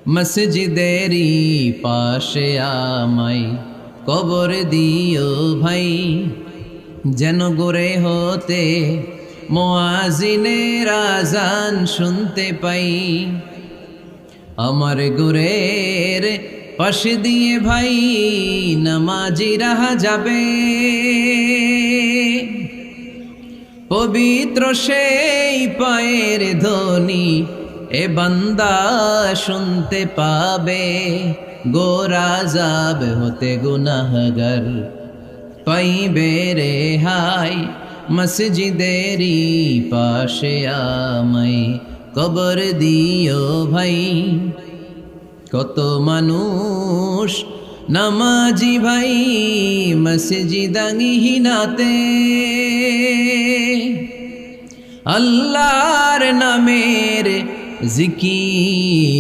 মসজিদেরই পাশে আমায় কবর দিও ভাই, যেন গোরে হতে মুয়াজ্জিনের আযান শুনতে পাই। আমার গোরের পাশে দিয়ে ভাই নামাজিরা যাবে, পবিত্র সেই পায়ের ধ্বনি এ বান্দা শুনতে পাবে। গোরা যাব হতে গুনাহগার পাইবে রেহাই, মসজিদেরই পাশে আমায় কবর দিও ভাই। কত মানুষ নামাজি ভাই মসজিদাঙ্গিহীনাতে, আল্লাহর নামের জিকির